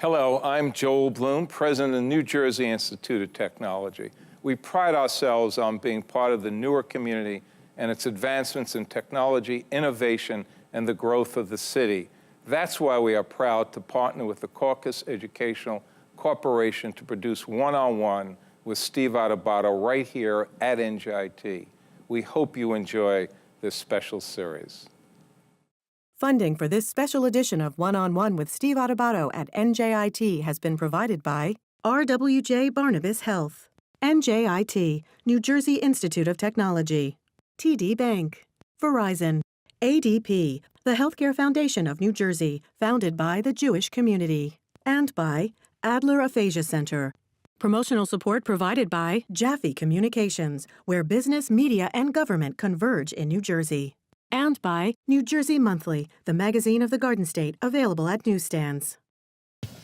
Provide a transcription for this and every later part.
Hello, I'm Joel Bloom, president of the New Jersey Institute of Technology. We pride ourselves on being part of the Newark community and its advancements in technology, innovation, and the growth of the city. That's why we are proud to partner with the Caucus Educational Corporation to produce One-on-One with Steve Adubato right here at NJIT. We hope you enjoy this special series. Funding for this special edition of One-on-One with Steve Adubato at NJIT has been provided by RWJ Barnabas Health, NJIT, New Jersey Institute of Technology, TD Bank, Verizon, ADP, the Healthcare Foundation of New Jersey, founded by the Jewish community, and by Adler Aphasia Center. Promotional support provided by Jaffe Communications, where business, media, and government converge in New Jersey. And by New Jersey Monthly, the magazine of the Garden State, available at newsstands.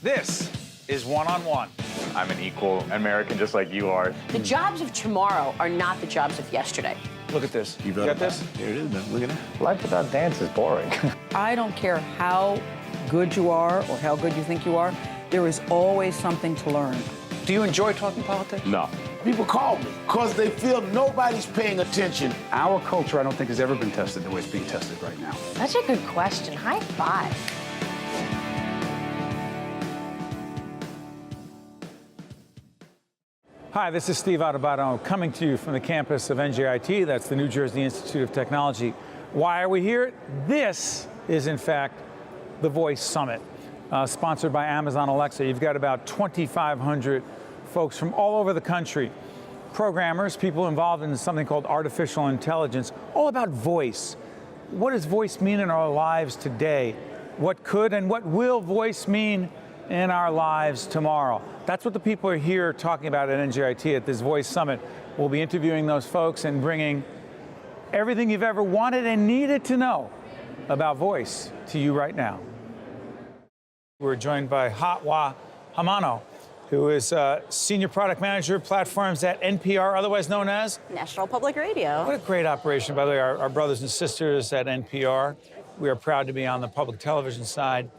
This is One-on-One. I'm an equal American just like you are. The jobs of tomorrow are not the jobs of yesterday. Look at this. You got this? Here it is, man. Look at that. Life without dance is boring. I don't care how good you are or how good you think you are, there is always something to learn. Do you enjoy talking politics? No. People call me because they feel nobody's paying attention. Our culture, I don't think, has ever been tested the way it's being tested right now. That's a good question. High five. Hi, this is Steve Adubato coming to you from the campus of NJIT. That's the New Jersey Institute of Technology. Why are we here? This is, in fact, the Voice Summit, sponsored by Amazon Alexa. You've got about 2,500 folks from all over the country, programmers, people involved in something called artificial intelligence, all about voice. What does voice mean in our lives today? What could and what will voice mean in our lives tomorrow? That's what the people are here talking about at NJIT at this Voice Summit. We'll be interviewing those folks and bringing everything you've ever wanted and needed to know about voice to you right now. We're joined by Ha-Hoa Hamano, who is Senior Product Manager, Platforms at NPR, otherwise known as? National Public Radio. What a great operation, by the way, our brothers and sisters at NPR. We are proud to be on the public television side.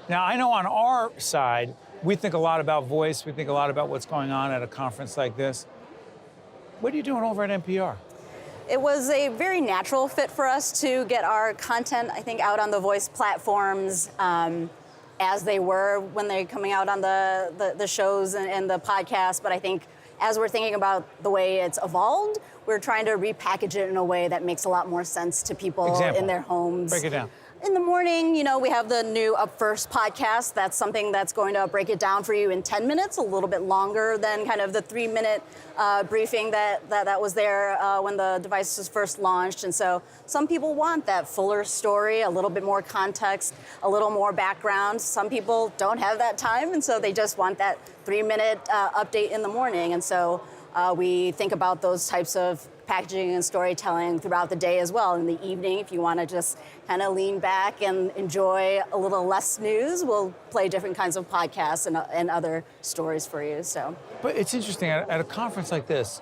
Now, I know on our side, we think a lot about voice. We think a lot about what's going on at a conference like this. What are you doing over at NPR? It was a very natural fit for us to get our content, I think, out on the voice platforms as they were when they're coming out on the shows and the podcast. But I think as we're thinking about the way it's evolved, we're trying to repackage it in a way that makes a lot more sense to people in their homes. Break it down. In the morning, you know, we have the new Up First podcast. That's something that's going to break it down for you in 10 minutes, a little bit longer than kind of the 3-minute briefing that was there when the device was first launched. And so some people want that fuller story, a little bit more context, a little more background. Some people don't have that time, and so they just want that 3-minute update in the morning. And so we think about those types of packaging and storytelling throughout the day as well. In the evening, if you want to just kind of lean back and enjoy a little less news, we'll play different kinds of podcasts and other stories for you. So, but it's interesting, at a conference like this,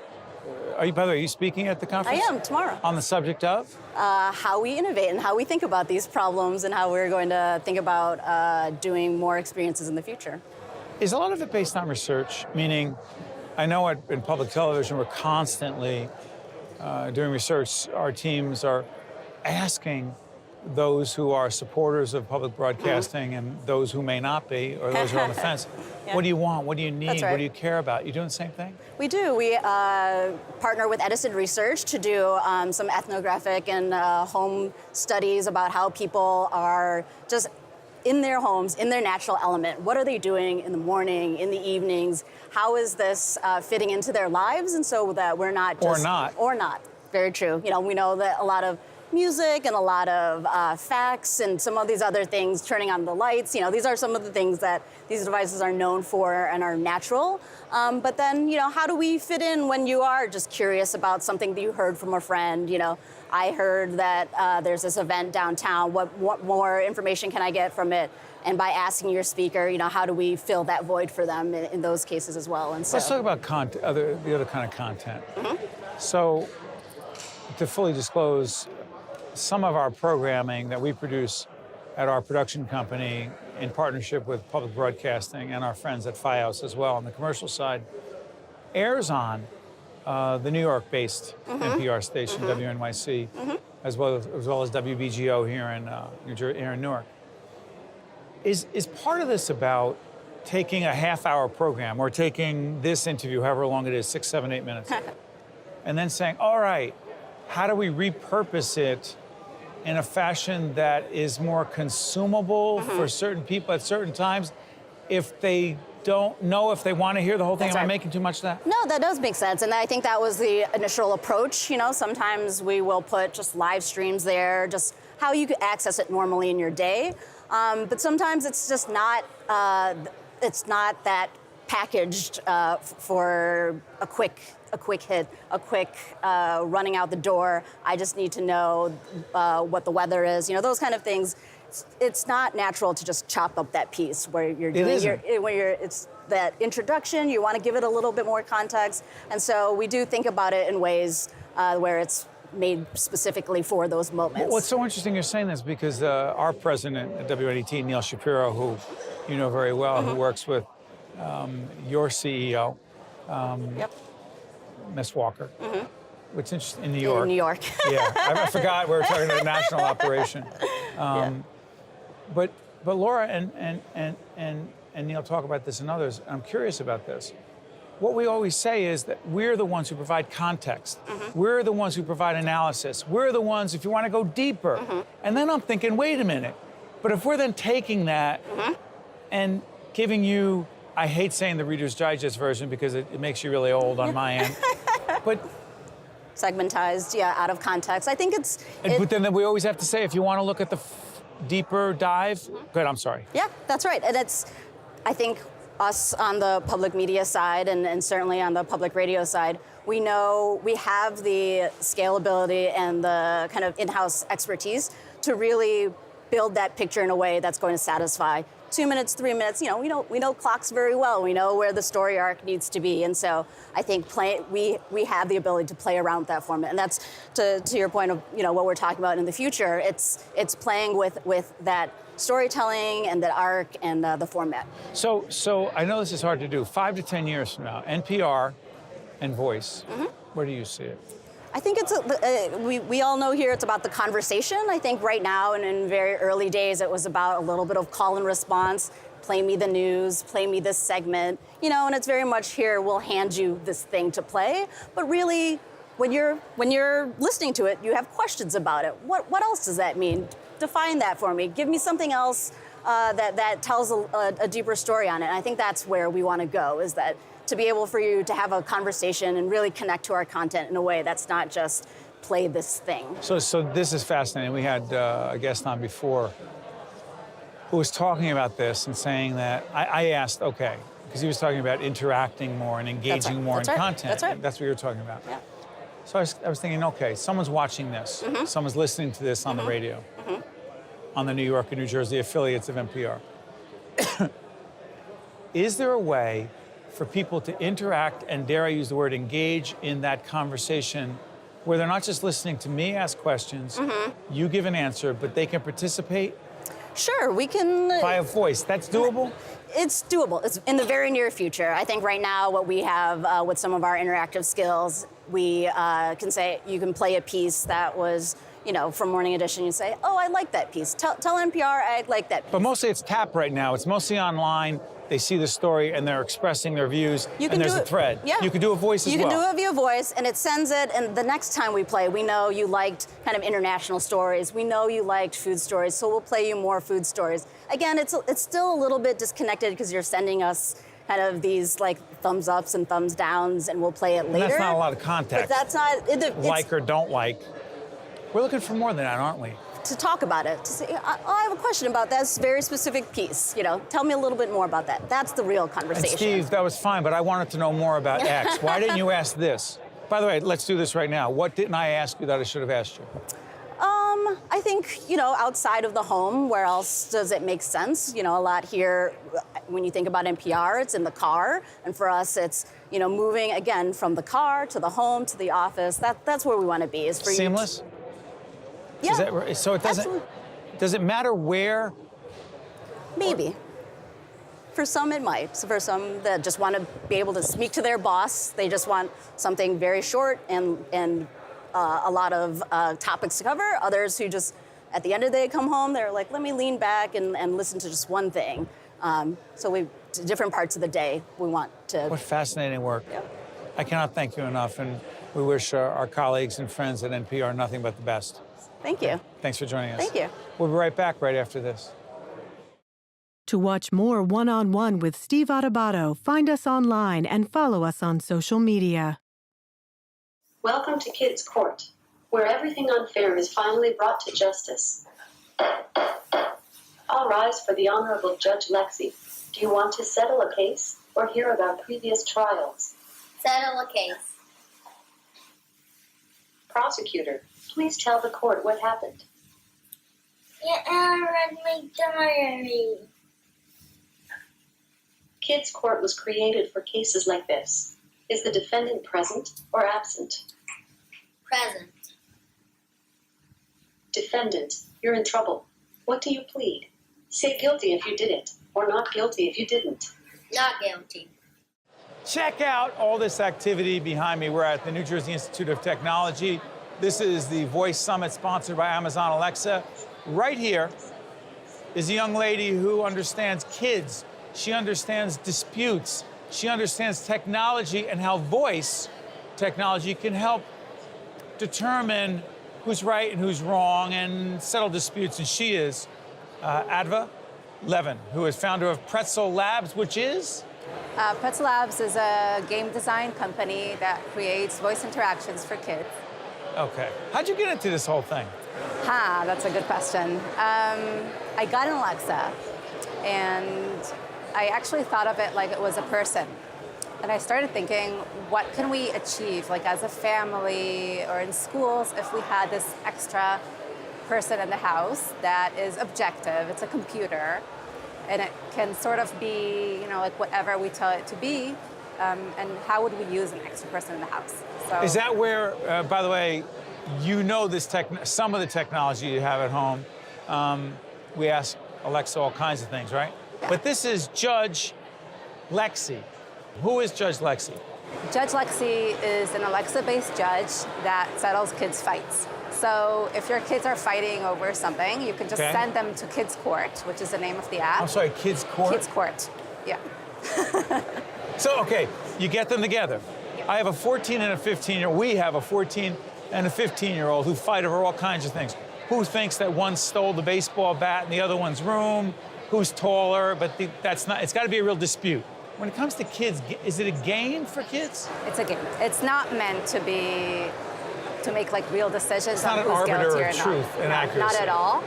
by the way, are you speaking at the conference? I am, tomorrow. On the subject of? How we innovate and how we think about these problems and how we're going to think about doing more experiences in the future. Is a lot of it based on research? Meaning, I know in public television, we're constantly doing research. Our teams are asking those who are supporters of public broadcasting and those who may not be, or those who are on the fence, yeah. What do you want? What do you need? Right. What do you care about? You doing the same thing? We do. We partner with Edison Research to do some ethnographic and home studies about how people are just in their homes, in their natural element. What are they doing in the morning, in the evenings? How is this fitting into their lives? And so that we're not just... Or not. Very true. You know, we know that a lot of music and a lot of facts and some of these other things, turning on the lights, you know, these are some of the things that these devices are known for and are natural. But then, you know, how do we fit in when you are just curious about something that you heard from a friend? You know, I heard that there's this event downtown. What more information can I get from it? And by asking your speaker, you know, how do we fill that void for them in those cases as well? And so, let's talk about the other kind of content. Mm-hmm. So, to fully disclose, some of our programming that we produce at our production company in partnership with public broadcasting and our friends at Fios as well on the commercial side, airs on the New York-based NPR station, WNYC, as well as WBGO here in Newark. Is part of this about taking a half-hour program or taking this interview, however long it is, 6, 7, 8 minutes, and then saying, all right, how do we repurpose it in a fashion that is more consumable for certain people at certain times if they don't know if they want to hear the whole thing? Am I making too much of that? No, that does make sense. And I think that was the initial approach. You know, sometimes we will put just live streams there, just how you could access it normally in your day. But sometimes it's just not, it's not that packaged for a quick hit, a quick running out the door. I just need to know what the weather is. You know, those kind of things. It's not natural to just chop up that piece where you're doing it's that introduction. You want to give it a little bit more context, and so we do think about it in ways where it's made specifically for those moments. Well, what's so interesting you're saying this because our president at WNET, Neil Shapiro, who you know very well, who works with your CEO, Ms. Walker, which is interesting, in New York. In New York. Yeah, I forgot we were talking about a national operation. But Laura and Neil talk about this and others. I'm curious about this. What we always say is that we're the ones who provide context. We're the ones who provide analysis. We're the ones, if you want to go deeper. And then I'm thinking, wait a minute. But if we're then taking that and giving you, I hate saying the Reader's Digest version because it makes you really old on my end. But segmentized, out of context. I think it's... But then we always have to say, if you want to look at the deeper dive, good, I'm sorry. Yeah, that's right. And it's, I think, us on the public media side and certainly on the public radio side, we know we have the scalability and the kind of in-house expertise to really build that picture in a way that's going to satisfy 2 minutes, 3 minutes. You know, we know clocks very well. We know where the story arc needs to be, and so I think we have the ability to play around with that format. And that's to your point of what we're talking about in the future. It's playing with that storytelling and the arc and the format. So I know this is hard to do. 5 to 10 years from now, NPR and Voice, where do you see it? I think it's we all know here it's about the conversation. I think right now and in very early days it was about a little bit of call and response, play me the news, play me this segment, and it's very much here we'll hand you this thing to play. But really, when you're listening to it, you have questions about it. What else does that mean? Define that for me. Give me something else that tells a deeper story on it. And I think that's where we want to go, is that to be able for you to have a conversation and really connect to our content in a way that's not just play this thing. So this is fascinating. We had a guest on before who was talking about this and saying that I asked, okay, because he was talking about interacting more and engaging more in content. That's right. That's what you're talking about. Yeah. So I was thinking, okay, someone's watching this. Someone's listening to this on the radio, on the New York and New Jersey affiliates of NPR. Is there a way for people to interact and, dare I use the word, engage in that conversation where they're not just listening to me ask questions, you give an answer, but they can participate? Sure, we can... Via voice, that's doable? It's doable. It's in the very near future. I think right now what we have with some of our interactive skills, we can say, you can play a piece that was, from Morning Edition, you say, oh, I like that piece. Tell NPR I like that piece. But mostly it's tap right now. It's mostly online. They see the story and they're expressing their views, and there's a thread. Yeah. You can do a voice as well. You can do it via voice, and it sends it, and the next time we play, we know you liked kind of international stories. We know you liked food stories, so we'll play you more food stories. Again, it's still a little bit disconnected because you're sending us kind of these like thumbs ups and thumbs downs, and we'll play it later. And that's not a lot of context. But that's not... Like or don't like. We're looking for more than that, aren't we? To talk about it, to say, I have a question about this very specific piece. Tell me a little bit more about that. That's the real conversation. And Steve, that was fine, but I wanted to know more about X. Why didn't you ask this? By the way, let's do this right now. What didn't I ask you that I should have asked you? I think, outside of the home, where else does it make sense? A lot here, when you think about NPR, it's in the car. And for us, it's, moving, again, from the car to the home to the office. That's where we want to be. Is for seamless? Yeah. So it doesn't... Absolutely. Does it matter where Maybe. For some, it might. So for some that just want to be able to speak to their boss, they just want something very short and a lot of topics to cover. Others who just, at the end of the day, come home, they're like, let me lean back and listen to just one thing. So different parts of the day, we want to. What fascinating work. Yep. I cannot thank you enough, and we wish our colleagues and friends at NPR nothing but the best. Thank you. Thanks for joining us. Thank you. We'll be right back right after this. To watch more One-on-One with Steve Adubato, find us online and follow us on social media. Welcome to Kids Court, where everything unfair is finally brought to justice. All rise for the Honorable Judge Lexi. Do you want to settle a case or hear about previous trials? Settle a case. Prosecutor, please tell the court what happened. I read my diary. Kids Court was created for cases like this. Is the defendant present or absent? Present. Defendant, you're in trouble. What do you plead? Say guilty if you did it, or not guilty if you didn't. Not guilty. Check out all this activity behind me. We're at the New Jersey Institute of Technology. This is the Voice Summit sponsored by Amazon Alexa. Right here is a young lady who understands kids. She understands disputes. She understands technology and how voice technology can help determine who's right and who's wrong and settle disputes. And she is Adva Levin, who is founder of Pretzel Labs, which is? Pretzel Labs is a game design company that creates voice interactions for kids. Okay. How'd you get into this whole thing? That's a good question. I got an Alexa, and I actually thought of it like it was a person. And I started thinking, what can we achieve, like as a family or in schools, if we had this extra person in the house that is objective, it's a computer, and it can sort of be, like whatever we tell it to be, and how would we use an extra person in the house? So, is that where, by the way, this some of the technology you have at home? We ask Alexa all kinds of things, right? Yeah. But this is Judge Lexi. Who is Judge Lexi? Judge Lexi is an Alexa-based judge that settles kids' fights. So if your kids are fighting over something, you can just send them to Kids Court, which is the name of the app. I'm sorry, Kids Court? Kids Court, yeah. So, okay, you get them together. Yeah. I have a 14 and a 15-year-old. We have a 14 and a 15-year-old who fight over all kinds of things. Who thinks that one stole the baseball bat in the other one's room? Who's taller? But that's not, it's got to be a real dispute. When it comes to kids, is it a game for kids? It's a game. It's not meant to make like real decisions on who's guilty or not. It's not an arbiter of truth and accuracy. Not at all.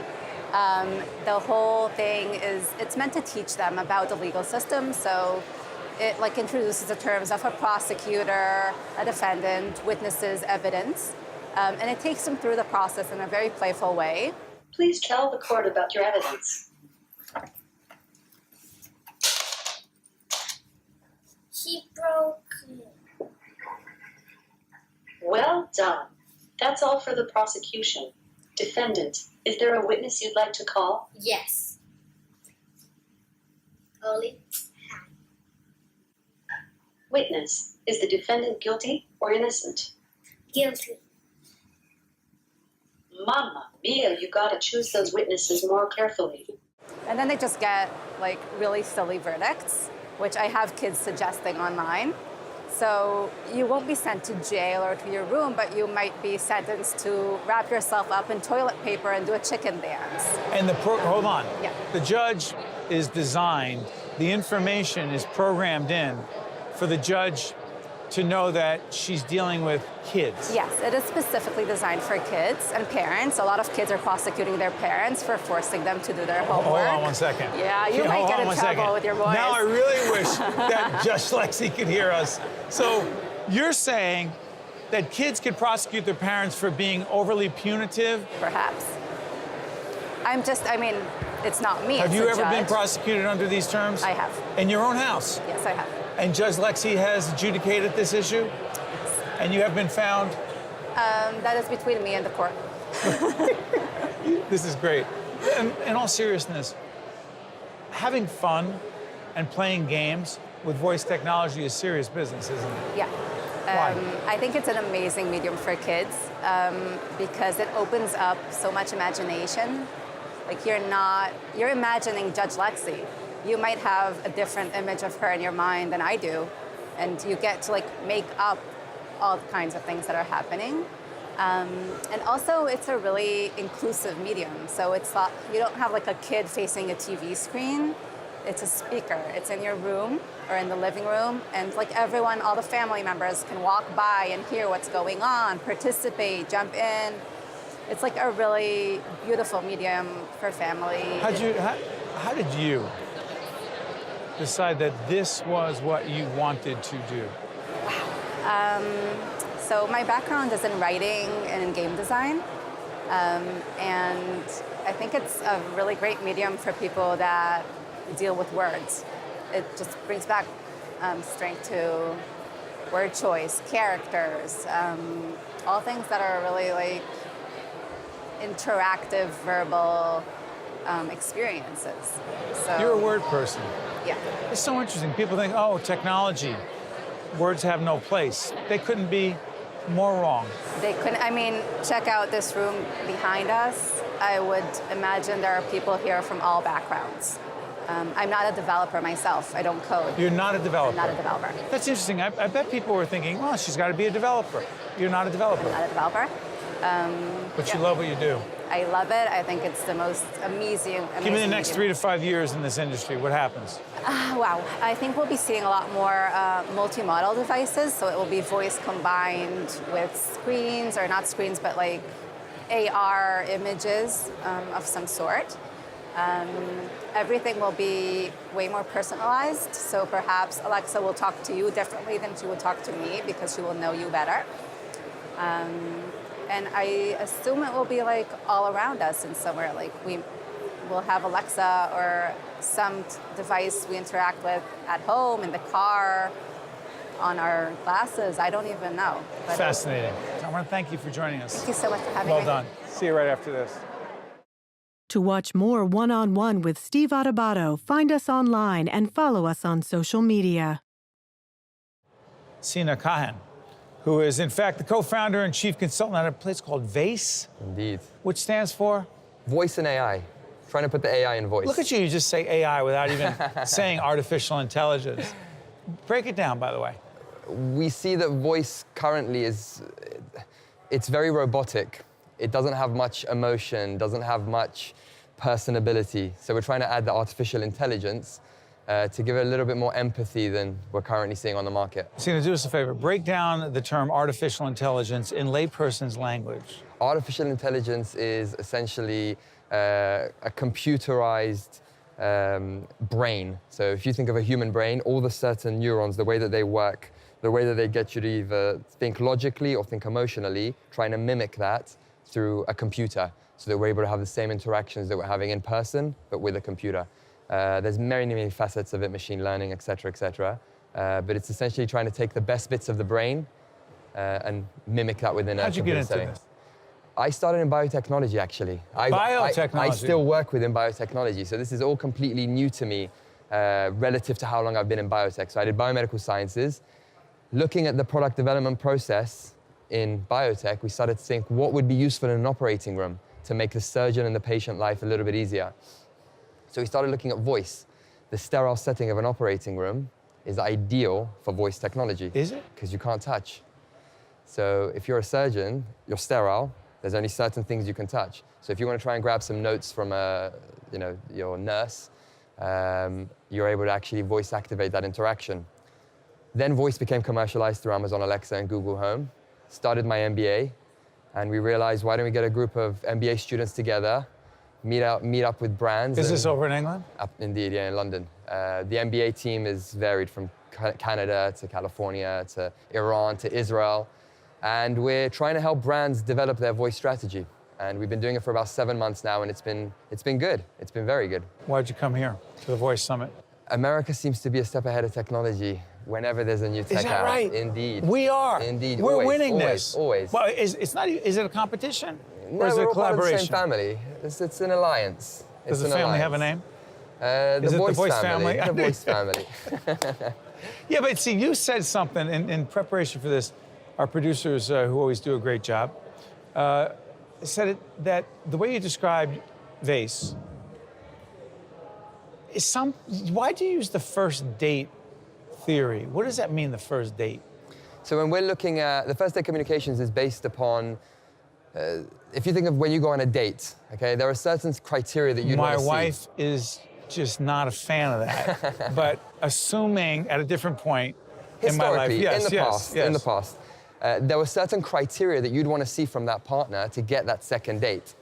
The whole thing is, it's meant to teach them about the legal system. So it like introduces the terms of a prosecutor, a defendant, witnesses, evidence. And it takes them through the process in a very playful way. Please tell the court about your evidence. She broke it. Well done. That's all for the prosecution. Defendant, is there a witness you'd like to call? Yes. Oli. Witness, is the defendant guilty or innocent? Guilty. Mamma mia, you gotta choose those witnesses more carefully. And then they just get like really silly verdicts, which I have kids suggesting online. So you won't be sent to jail or to your room, but you might be sentenced to wrap yourself up in toilet paper and do a chicken dance. And hold on. Yeah. The judge is designed, the information is programmed in for the judge to know that she's dealing with kids. Yes, it is specifically designed for kids and parents. A lot of kids are prosecuting their parents for forcing them to do their homework. Hold on one second. Yeah, you might get in trouble with your boys. Now I really wish that Judge Lexi could hear us. So you're saying that kids could prosecute their parents for being overly punitive? Perhaps. It's not me. Have it's you the ever been judge. prosecuted under these terms? I have. In your own house? Yes, I have. And Judge Lexi has adjudicated this issue? And you have been found? That is between me and the court. This is great. In all seriousness, having fun and playing games with voice technology is serious business, isn't it? Yeah. Why? I think it's an amazing medium for kids because it opens up so much imagination. Like you're imagining Judge Lexi. You might have a different image of her in your mind than I do, and you get to like make up all kinds of things that are happening. And also, it's a really inclusive medium. So it's not, you don't have like a kid facing a TV screen. It's a speaker. It's in your room or in the living room, and like everyone, all the family members can walk by and hear what's going on, participate, jump in. It's like a really beautiful medium for family. How did you decide that this was what you wanted to do? So my background is in writing and in game design, and I think it's a really great medium for people that deal with words. It just brings back strength to word choice, characters, all things that are really like interactive verbal experiences. So, You're a word person. Yeah. It's so interesting. People think, oh, technology, words have no place. They couldn't be more wrong. They couldn't, I mean, check out this room behind us. I would imagine there are people here from all backgrounds. I'm not a developer myself. I don't code. You're not a developer? I'm not a developer. That's interesting. I bet people were thinking, well, she's got to be a developer. You're not a developer. I'm not a developer. But you love what you do. I love it. I think it's the most amazing. Give me the next 3 to 5 years in this industry. What happens? Wow. I think we'll be seeing a lot more multimodal devices. So it will be voice combined with screens, or not screens, but like AR images of some sort. Everything will be way more personalized. So perhaps Alexa will talk to you differently than she will talk to me because she will know you better. And I assume it will be like all around us in somewhere. Like we will have Alexa or some device we interact with at home, in the car, on our glasses. I don't even know. But fascinating. I want to thank you for joining us. Thank you so much for having me. Well done. See you right after this. To watch more One-on-One with Steve Adubato, find us online and follow us on social media. Sina Kahen, who is in fact the co-founder and chief consultant at a place called VACE. Indeed. Which stands for? Voice and AI. Trying to put the AI in voice. Look at you just say AI without even saying artificial intelligence. Break it down, by the way. We see that voice currently it's very robotic. It doesn't have much emotion, doesn't have much personability. So we're trying to add the artificial intelligence to give it a little bit more empathy than we're currently seeing on the market. Sina, do us a favor. Break down the term artificial intelligence in layperson's language. Artificial intelligence is essentially a computerized brain. So if you think of a human brain, all the certain neurons, the way that they work, the way that they get you to either think logically or think emotionally, trying to mimic that through a computer, so that we're able to have the same interactions that we're having in person, but with a computer. There's many, many facets of it, machine learning, et cetera, but it's essentially trying to take the best bits of the brain and mimic that within a computer setting. How'd you get into this? I started in biotechnology, actually. Biotechnology? I still work within biotechnology, so this is all completely new to me relative to how long I've been in biotech. So I did biomedical sciences. Looking at the product development process in biotech, we started to think what would be useful in an operating room to make the surgeon and the patient life a little bit easier. So we started looking at voice. The sterile setting of an operating room is ideal for voice technology. Is it? Because you can't touch. So if you're a surgeon, you're sterile, there's only certain things you can touch. So if you want to try and grab some notes from your nurse, you're able to actually voice activate that interaction. Then voice became commercialized through Amazon Alexa and Google Home. Started my MBA, and we realized, why don't we get a group of MBA students together, meet up with brands. Is this over in England? Indeed, yeah, in London. The MBA team is varied from Canada to California to Iran to Israel. And we're trying to help brands develop their voice strategy. And we've been doing it for about 7 months now, and it's been good. It's been very good. Why'd you come here to the Voice Summit? America seems to be a step ahead of technology whenever there's a new tech out. Is that right? Indeed. We are. Indeed. We're always, winning always, this. Always. Well, is it a competition? No, or is it we're a all part of the collaboration? same family. It's an alliance. Does the family have a name? Is it the voice family? The voice family. Yeah, but see, you said something in preparation for this. Our producers, who always do a great job, said that the way you described Vase is why do you use the first date theory? What does that mean, the first date? So when we're looking at, the first date communications is based upon, if you think of when you go on a date, okay, there are certain criteria that you want to see. My wife is just not a fan of that, but assuming at a different point in my life, in the past, there were certain criteria that you'd want to see from that partner to get that second date.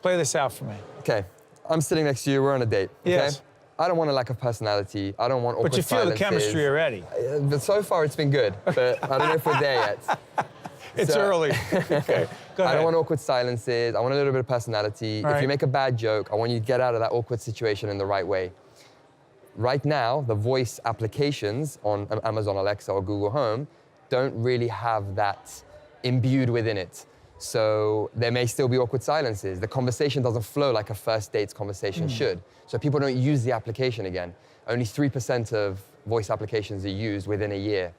Play this out for me. Okay, I'm sitting next to you, we're on a date, okay? Yes. I don't want a lack of personality, I don't want awkward silences. But you feel the chemistry already. But so far it's been good, but I don't know if we're there yet. It's early. Okay, go ahead. I don't want awkward silences, I want a little bit of personality. If you make a bad joke, I want you to get out of that awkward situation in the right way. Right now, the voice applications on Amazon Alexa or Google Home don't really have that imbued within it. So there may still be awkward silences. The conversation doesn't flow like a first date's conversation should. So people don't use the application again. Only 3% of voice applications are used within a year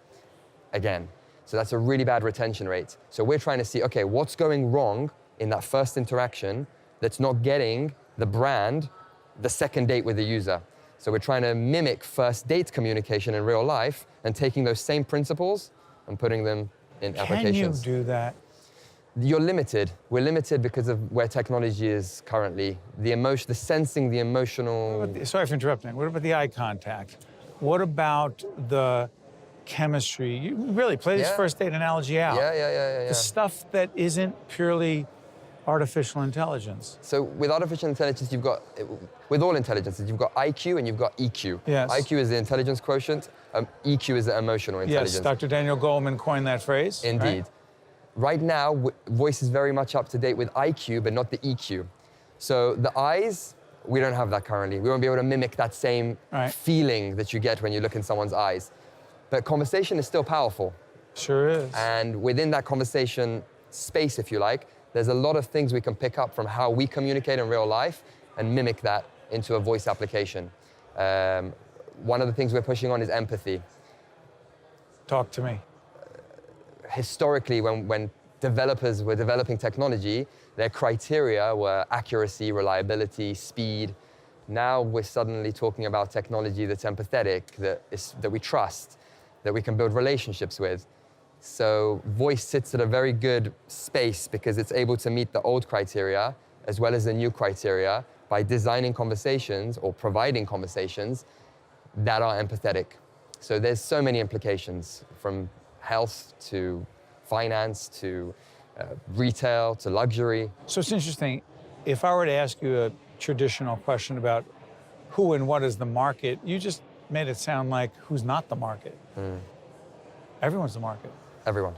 again. So that's a really bad retention rate. So we're trying to see, okay, what's going wrong in that first interaction that's not getting the brand the second date with the user. So we're trying to mimic first date communication in real life and taking those same principles and putting them in applications. Can you do that? You're limited. We're limited because of where technology is currently. The emotion, the sensing, the emotional... Sorry for interrupting. What about the eye contact? What about the chemistry? You really play this first date analogy out. Yeah. The stuff that isn't purely artificial intelligence. So with artificial intelligence, you've got, with all intelligences, you've got IQ and you've got EQ. Yes. IQ is the intelligence quotient, EQ is the emotional intelligence. Yes, Dr. Daniel Goleman coined that phrase. Indeed. Right now, voice is very much up to date with IQ, but not the EQ. So the eyes, we don't have that currently. We won't be able to mimic that same feeling that you get when you look in someone's eyes. But conversation is still powerful. Sure is. And within that conversation space, if you like, there's a lot of things we can pick up from how we communicate in real life and mimic that into a voice application. One of the things we're pushing on is empathy. Talk to me. Historically, when developers were developing technology, their criteria were accuracy, reliability, speed. Now we're suddenly talking about technology that's empathetic, that we trust, that we can build relationships with. So voice sits at a very good space because it's able to meet the old criteria as well as the new criteria by designing conversations or providing conversations that are empathetic. So there's so many implications, from health to finance to retail to luxury. So it's interesting. If I were to ask you a traditional question about who and what is the market, you just made it sound like who's not the market. Everyone's the market. Everyone.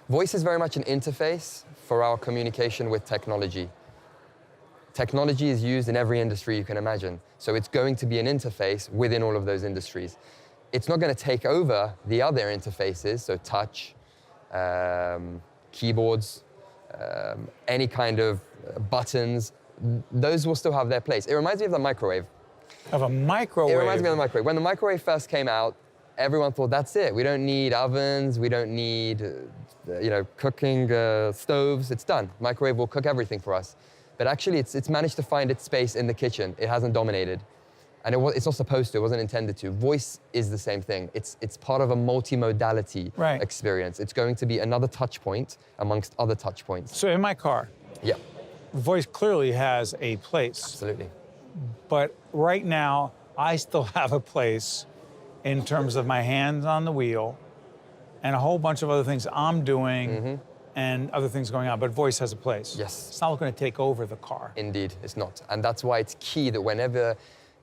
Voice is very much an interface for our communication with technology. Technology is used in every industry you can imagine. So it's going to be an interface within all of those industries. It's not going to take over the other interfaces, so touch, keyboards, any kind of buttons. Those will still have their place. It reminds me of the microwave. Of a microwave? It reminds me of the microwave. When the microwave first came out, everyone thought, that's it. We don't need ovens. We don't need, cooking stoves. It's done. Microwave will cook everything for us. But actually, it's managed to find its space in the kitchen. It hasn't dominated. And it's not supposed to. It wasn't intended to. Voice is the same thing. It's part of a multimodality experience. It's going to be another touch point amongst other touch points. So in my car, voice clearly has a place. Absolutely. But right now, I still have a place in terms of my hands on the wheel and a whole bunch of other things I'm doing and other things going on, but voice has a place. Yes. It's not going to take over the car. Indeed, it's not. And that's why it's key that whenever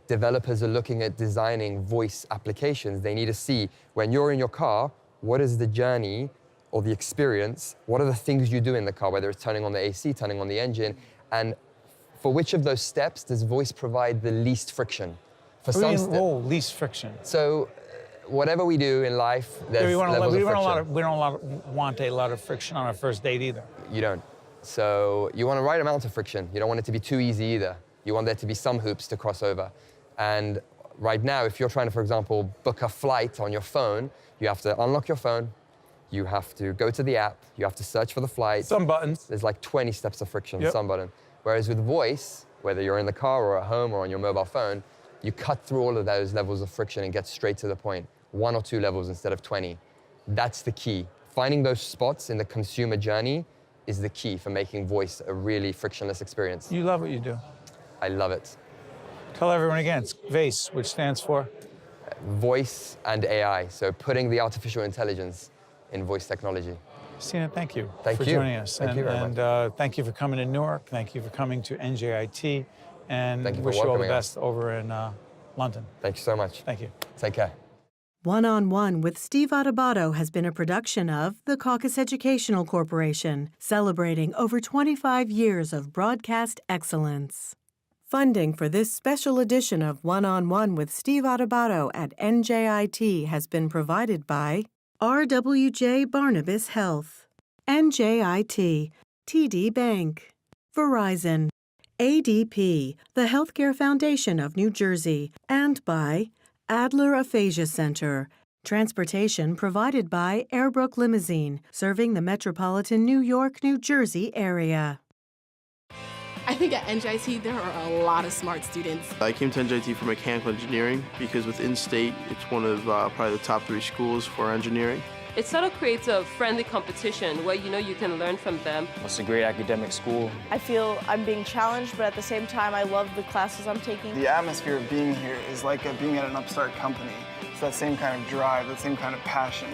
developers are looking at designing voice applications, they need to see, when you're in your car, what is the journey or the experience? What are the things you do in the car, whether it's turning on the AC, turning on the engine, and for which of those steps does voice provide the least friction? For some steps. Oh, least friction. So whatever we do in life, there's levels of friction. We don't want a lot of friction on our first date either. You don't. So you want the right amount of friction. You don't want it to be too easy either. You want there to be some hoops to cross over. And right now, if you're trying to, for example, book a flight on your phone, you have to unlock your phone, you have to go to the app, you have to search for the flight. Some buttons. There's like 20 steps of friction, Yep. some button. Whereas with voice, whether you're in the car or at home or on your mobile phone, you cut through all of those levels of friction and get straight to the point. 1 or 2 levels instead of 20. That's the key. Finding those spots in the consumer journey is the key for making voice a really frictionless experience. You love what you do. I love it. Tell everyone again, it's VACE, which stands for? Voice and AI, so putting the artificial intelligence in voice technology. Sina, thank you Thank for you. joining us. Thank you very much. Thank you for coming to Newark. Thank you for coming to NJIT. And Thank you for wish you all the welcoming us. best over in London. Thank you so much. Thank you. Take care. One-on-One with Steve Adubato has been a production of the Caucus Educational Corporation, celebrating over 25 years of broadcast excellence. Funding for this special edition of One-on-One with Steve Adubato at NJIT has been provided by RWJ Barnabas Health, NJIT, TD Bank, Verizon, ADP, the Healthcare Foundation of New Jersey, and by Adler Aphasia Center. Transportation provided by Airbrook Limousine, serving the metropolitan New York, New Jersey area. I think at NJIT there are a lot of smart students. I came to NJIT for mechanical engineering because with in-state, it's one of probably the top 3 schools for engineering. It sort of creates a friendly competition where you can learn from them. It's a great academic school. I feel I'm being challenged, but at the same time, I love the classes I'm taking. The atmosphere of being here is like being at an upstart company. It's that same kind of drive, that same kind of passion.